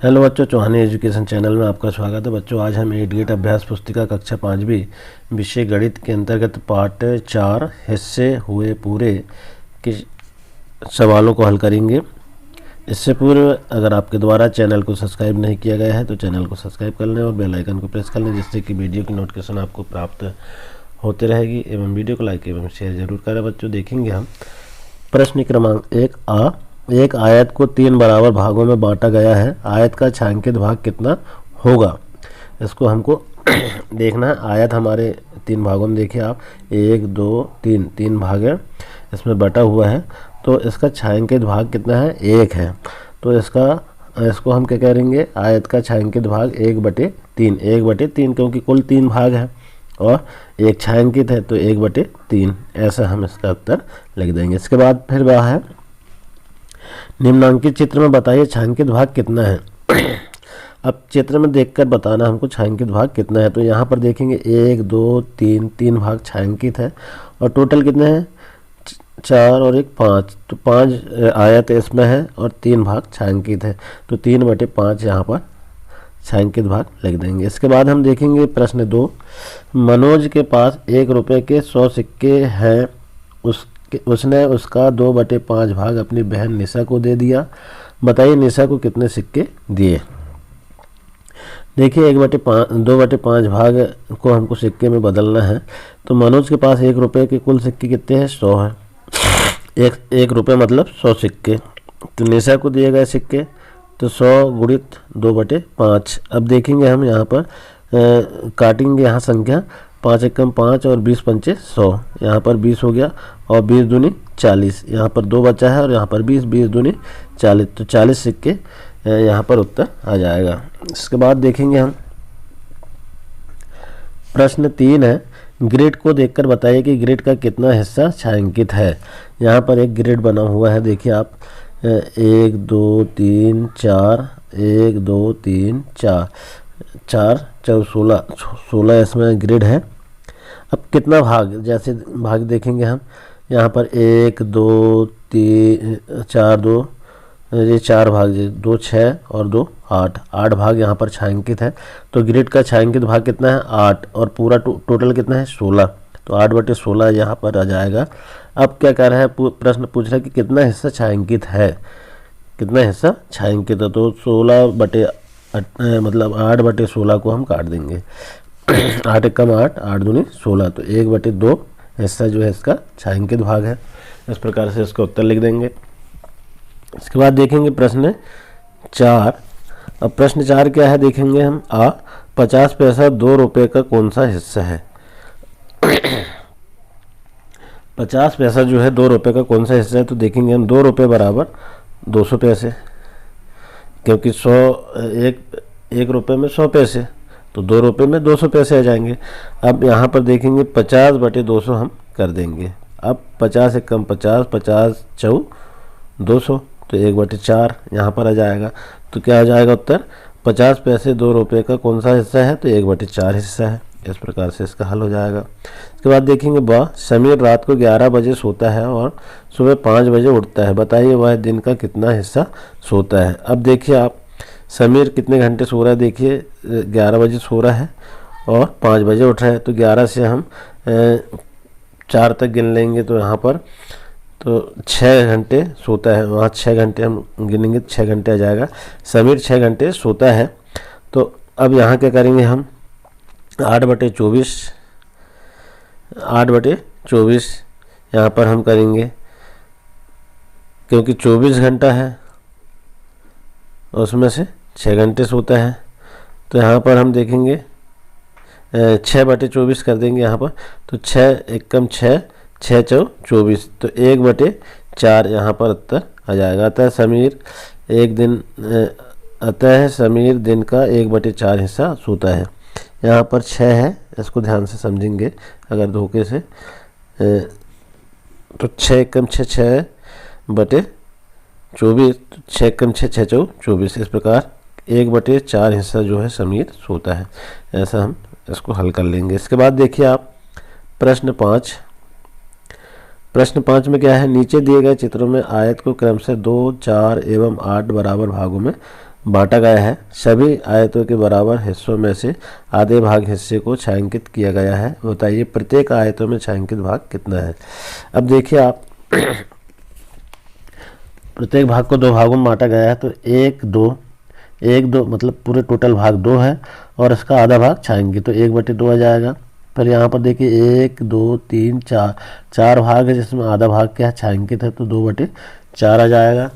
Hello बच्चों, चौहानी education channel में आपका स्वागत है। बच्चों, आज हम 8 गेट अभ्यास पुस्तिका कक्षा 5वीं विषय गणित के अंतर्गत पार्ट 4 हिस्से हुए पूरे के सवालों को हल करेंगे। इससे पूर्व अगर आपके द्वारा चैनल को सब्सक्राइब नहीं किया गया है तो चैनल को सब्सक्राइब कर लें और बेल आइकन को प्रेस कर लें, जिससे कि वीडियो की नोटिफिकेशन आपको प्राप्त होते रहेगी। एवं वीडियो को लाइक एवं शेयर जरूर करें। बच्चों, देखेंगे हम प्रश्न क्रमांक 1 एक आयत को 3 बराबर भागों में बांटा गया है। आयत का छायांकित भाग कितना होगा? इसको हमको देखना है। आयत हमारे 3 भागों में, देखिए आप 1 2 3 3 भाग है, इसमें बटा हुआ है। तो इसका छायांकित भाग कितना है? 1 है। तो इसको हम क्या करेंगे? आयत का छायांकित भाग 1/3 1/3, क्योंकि कुल 3 भाग है और एक छायांकित है तो 1/3, ऐसा हम इसका उत्तर लिख देंगे। इसके बाद फिर वह है निम्नांकित चित्र में बताइए छायांकित भाग कितना है। अब चित्र में देखकर बताना हमको छायांकित भाग कितना है। तो यहाँ पर देखेंगे 1 2 3 3 भाग छायांकित है और टोटल कितने हैं? 4 और 1 5। तो 5 आयत इसमें है और 3 भाग छायांकित है, तो 3/5 यहाँ पर छायांकित भाग लिख देंगे। इसके बाद हम देखेंगे प्रश्न 2। मनोज के पास 1 रुपये के 100 सिक्के हैं। उसने उसका 2/5 भाग अपनी बहन निशा को दे दिया। बताइए निशा को कितने सिक्के दिए? देखिए 2/5 भाग को हमको सिक्के में बदलना है। तो मनोज के पास 1 रुपये के कुल सिक्के कितने हैं? 100 है। एक रुपये मतलब 100 सिक्के। तो निशा को दिए गए सिक्के तो 100 गुणित 2/5। अब देखेंगे हम यहाँ पर काटेंगे यहाँ संख्या, 5 एकम 5 और 20 पंचे 100। यहाँ पर 20 हो गया और 20 दूनी 40। यहाँ पर 2 बचा है और यहाँ पर 20 20 दूनी 40, तो 40 सिक्के यहाँ पर उत्तर आ जाएगा। इसके बाद देखेंगे हम प्रश्न 3 है। ग्रिड को देखकर बताइए कि ग्रिड का कितना हिस्सा छायांकित है। यहाँ पर एक ग्रिड बना हुआ है, देखिए आप 1 2 3 4 1 2 3 4 4 4 16 इसमें ग्रिड है। अब कितना भाग, जैसे भाग देखेंगे हम यहाँ पर 1 2 3 4 2, ये 4 भाग, 2 6 और 2 8 भाग यहाँ पर छायांकित है। तो ग्रिड का छायांकित भाग कितना है? 8, और पूरा टोटल कितना है? 16। तो 8/16 यहाँ पर आ जाएगा। अब क्या कर रहा है? प्रश्न पूछ रहा है कि कितना हिस्सा छायांकित है, कितना हिस्सा छायांकित है। तो मतलब 8/16 को हम काट देंगे। 8 एकम 8 8 दूनी 16, तो 1/2 हिस्सा जो है इसका छायांकित भाग है। इस प्रकार से इसका उत्तर लिख देंगे। इसके बाद देखेंगे प्रश्न 4। अब प्रश्न 4 क्या है देखेंगे हम। 50 पैसा 2 रुपये का कौन सा हिस्सा है? 50 पैसा जो है 2 रुपये का कौन सा हिस्सा है? तो देखेंगे हम 2 रुपये बराबर 200 पैसे, क्योंकि 1 रुपये में 100 पैसे, तो 2 रुपये में 200 पैसे आ जाएंगे। अब यहाँ पर देखेंगे 50/200 हम कर देंगे। अब 50 एकम 50 50 चौ 200, तो 1/4 यहाँ पर आ जाएगा। तो क्या आ जाएगा उत्तर? 50 पैसे 2 रुपये का कौन सा हिस्सा है? तो 1/4 हिस्सा है। इस प्रकार से इसका हल हो जाएगा। इसके बाद देखेंगे समीर रात को 11 बजे सोता है और सुबह 5 बजे उठता है। बताइए वह दिन का कितना हिस्सा सोता है। अब देखिए आप, समीर कितने घंटे सो रहा है? देखिए 11 बजे सो रहा है और 5 बजे उठ रहा है। तो 11 से हम 4 तक गिन लेंगे, तो यहाँ पर तो 6 घंटे सोता है, वहाँ 6 घंटे हम गिनेंगे, 6 घंटे आ जाएगा। समीर 6 घंटे सोता है। तो अब यहाँ क्या करेंगे हम? 8/24 यहाँ पर हम करेंगे, क्योंकि 24 घंटा है और उसमें से 6 घंटे सोता है। तो यहाँ पर हम देखेंगे 6/24 कर देंगे यहाँ पर। तो 6 एकम 6 6 चौ 24, तो 1/4 यहाँ पर उत्तर आ जाएगा। अतः समीर दिन का 1/4 हिस्सा सोता है। यहाँ पर 6 है, इसको ध्यान से समझेंगे अगर धोखे से। तो 6 एकम 6 6/24, 6 एकम 6 6 चौ 24। इस प्रकार 1/4 हिस्सा जो है समीर सोता है। ऐसा हम इसको हल कर लेंगे। इसके बाद देखिए आप प्रश्न 5। प्रश्न 5 में क्या है? नीचे दिए गए चित्रों में आयत को क्रमशः 2 4 एवं 8 बराबर भागों में बांटा गया है। सभी आयतों के बराबर हिस्सों में से आधे भाग हिस्से को छायांकित किया गया है। बताइए प्रत्येक आयतों में छायांकित भाग कितना है। अब देखिए आप प्रत्येक भाग को दो भागों में बांटा गया है, तो एक दो मतलब पूरे टोटल भाग 2 है और इसका आधा भाग छायांकित, तो 1/2 आ जाएगा। फिर यहाँ पर देखिए 1 2 3 4 4 भाग है जिसमें आधा भाग क्या है छायांकित है, तो 2/4 आ जाएगा।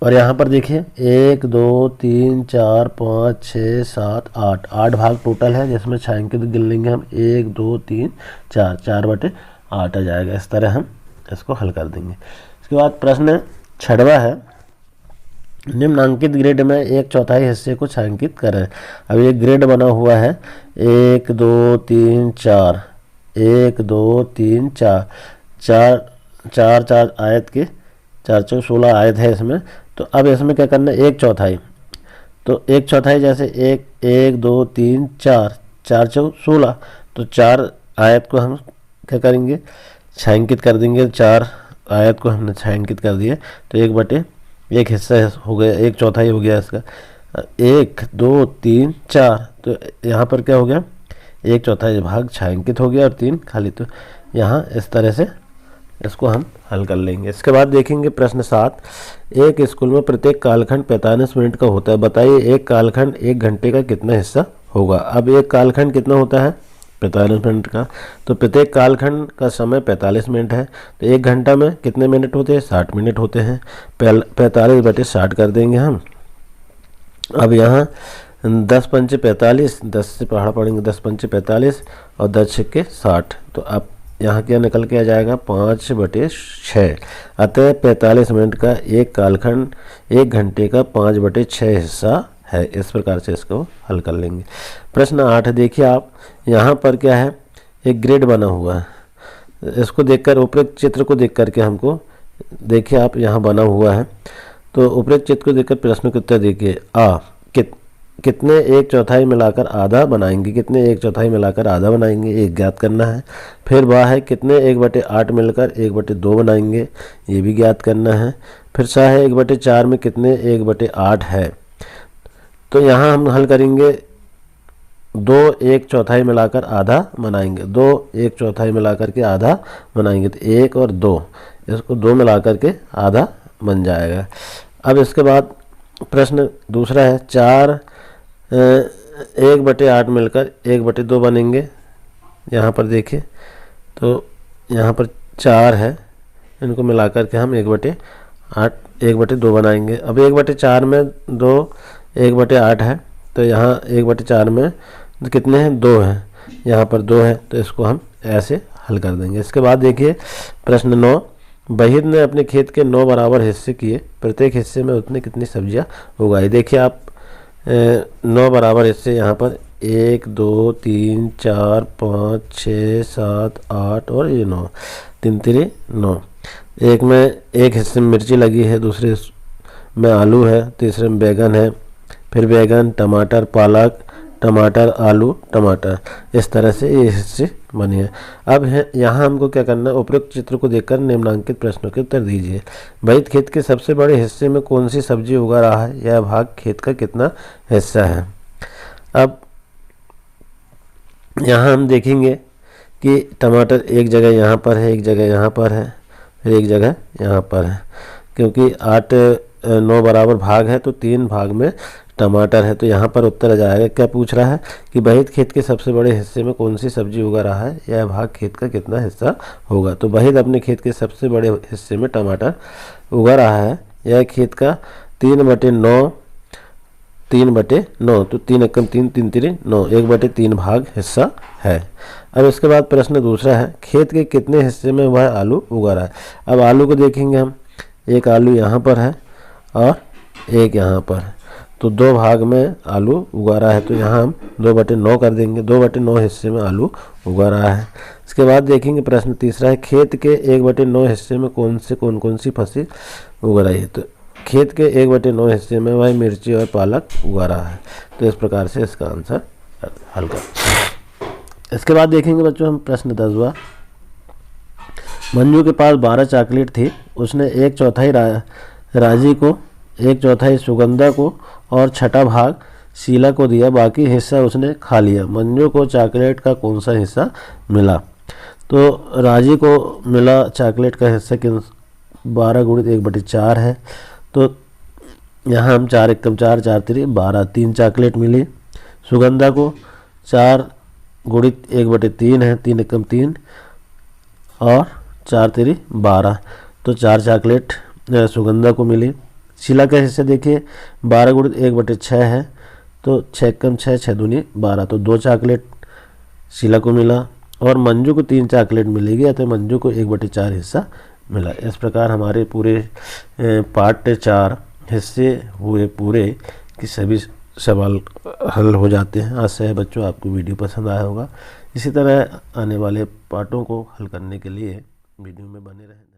और यहाँ पर देखिए 1 2 3 4 5 6 7 8 8 भाग टोटल है जिसमें छायांकित गिन लेंगे हम 1 2 3 4 4/8 आ जाएगा। इस तरह हम इसको हल कर देंगे। इसके बाद प्रश्न 6वां है, निम्नांकित ग्रिड में 1/4 हिस्से को छायांकित करें। अब ये ग्रिड बना हुआ है 1 2 3 4 1 2 3 4 4 4 4 आयत के 4 4 16 आयत है इसमें। तो अब इसमें क्या करना है 1/4, तो 1/4 जैसे 1 1 2 3 4 4 4 16, तो 4 आयत को हम क्या करेंगे छायांकित कर देंगे। 4 आयत को हमने छायांकित कर दिया, तो 1/1 हिस्सा हो गया, 1/4 हो गया इसका। 1 2 3 4, तो यहाँ पर क्या हो गया 1/4 भाग छायांकित हो गया और 3 खाली। तो यहाँ इस तरह से इसको हम हल कर लेंगे। इसके बाद देखेंगे प्रश्न 7, एक स्कूल में प्रत्येक कालखंड 45 मिनट का होता है। बताइए एक कालखंड 1 घंटे का कितना हिस्सा होगा। अब एक कालखंड कितना होता है 45 मिनट का, तो प्रत्येक कालखंड का समय 45 मिनट है, तो 1 घंटा में कितने मिनट होते हैं 60 मिनट होते हैं। 45/60 कर देंगे हम। अब यहाँ 10 पंचे 45, 10 से पहाड़ पड़ेंगे 10 पंचे 45 और 10 छक्के 60, तो अब यहाँ क्या निकल के आ जाएगा 5/6। अतः 45 मिनट का एक कालखंड 1 घंटे का 5/6 हिस्सा है। इस प्रकार से इसको हल कर लेंगे। प्रश्न 8 देखिए आप, यहाँ पर क्या है एक ग्रिड बना हुआ है। इसको देखकर उपरोक्त चित्र को देख करके हमको देखिए आप यहाँ बना हुआ है, तो उपरोक्त चित्र को देखकर प्रश्न के उत्तर देखिए। कितने 1/4 मिलाकर आधा बनाएंगे, कितने 1/4 मिलाकर आधा बनाएंगे एक ज्ञात करना है। फिर वह है कितने 1/8 मिलकर 1/2 बनाएंगे, ये भी ज्ञात करना है। फिर सा है 1/4 में कितने 1/8 है, तो यहाँ हम हल करेंगे 2 1/4 मिलाकर आधा बनाएंगे, 2 1/4 मिलाकर के आधा बनाएंगे, तो 1 और 2 इसको 2 मिलाकर के आधा बन जाएगा। अब इसके बाद प्रश्न दूसरा है 4 1/8 मिलकर 1/2 बनेंगे। यहाँ पर देखिए तो यहाँ पर 4 है, इनको मिलाकर के हम 1/2 बनाएंगे। अब 1/4 में 2 1/8 है, तो यहाँ 1/4 में कितने हैं 2 हैं, यहाँ पर 2 है, तो इसको हम ऐसे हल कर देंगे। इसके बाद देखिए प्रश्न 9, वहीद ने अपने खेत के 9 बराबर हिस्से किए, प्रत्येक हिस्से में उसने कितनी सब्जियां उगाई। देखिए आप 9 बराबर हिस्से यहाँ पर 1 2 3 4 5 6 7 8 और ये 9, 3 3 9। एक में एक हिस्से में मिर्ची लगी है, दूसरे में आलू है, तीसरे में बैगन है, फिर बैगन टमाटर पालक टमाटर आलू टमाटर, इस तरह से ये हिस्से बने हैं। अब यहाँ हमको क्या करना है, उपरोक्त चित्र को देखकर निम्नांकित प्रश्नों के उत्तर दीजिए। वहीद खेत के सबसे बड़े हिस्से में कौन सी सब्जी उगा रहा है, यह भाग खेत का कितना हिस्सा है। अब यहाँ हम देखेंगे कि टमाटर एक जगह यहाँ पर है, एक जगह यहाँ पर है, फिर एक जगह यहाँ पर है, क्योंकि 8 9 बराबर भाग है तो 3 भाग में टमाटर है, तो यहाँ पर उत्तर आ जाएगा। क्या पूछ रहा है कि वहीद खेत के सबसे बड़े हिस्से में कौन सी सब्जी उगा रहा है, यह भाग खेत का कितना हिस्सा होगा। तो वहीद अपने खेत के सबसे बड़े हिस्से में टमाटर उगा रहा है, यह खेत का 3/9 3/9, तो 3 एकम 3 3 3 9 1/3 भाग हिस्सा है। अब इसके बाद प्रश्न दूसरा है, खेत के कितने हिस्से में वह आलू उगा रहा है। अब आलू को देखेंगे हम, एक आलू यहाँ पर है और एक यहाँ पर है, तो 2 भाग में आलू उगा रहा है, तो यहाँ हम 2/9 कर देंगे, 2/9 हिस्से में आलू उगा रहा है। इसके बाद देखेंगे प्रश्न तीसरा है, खेत के 1/9 हिस्से में कौन कौन सी फसल उगा रही है। तो खेत के 1/9 हिस्से में वह मिर्ची और पालक उगा रहा है, तो इस प्रकार से इसका आंसर हल कर। इसके बाद देखेंगे बच्चों हम प्रश्न 10वां, मंजू के पास 12 चॉकलेट थी, उसने 1/4 राजी को एक चौथाई सुगंधा को और छठा भाग शीला को दिया, बाकी हिस्सा उसने खा लिया। मंजू को चॉकलेट का कौन सा हिस्सा मिला? तो राजी को मिला चॉकलेट का हिस्सा कि 12 गुणित 1/4 है। तो यहाँ हम 4 एकम 4, 4 तिरी 12, 3 चॉकलेट मिली। सुगंधा को 4 गुणित 1/3 है, 3 एकम 3 और 4 तिरी 12, तो 4 चॉकलेट सुगंधा को मिली। शीला का हिस्सा देखिए 12 गुणित 1/6 है, तो 6 एकम 6, 6 दूनी 12, तो 2 चॉकलेट शीला को मिला। और मंजू को 3 चॉकलेट मिलेगी, या तो मंजू को 1/4 हिस्सा मिला। इस प्रकार हमारे पूरे पार्ट 4 हिस्से हुए पूरे कि सभी सवाल हल हो जाते हैं। आशा है बच्चों आपको वीडियो पसंद आया होगा। इसी तरह आने वाले पार्टों को हल करने के लिए वीडियो में बने रहें।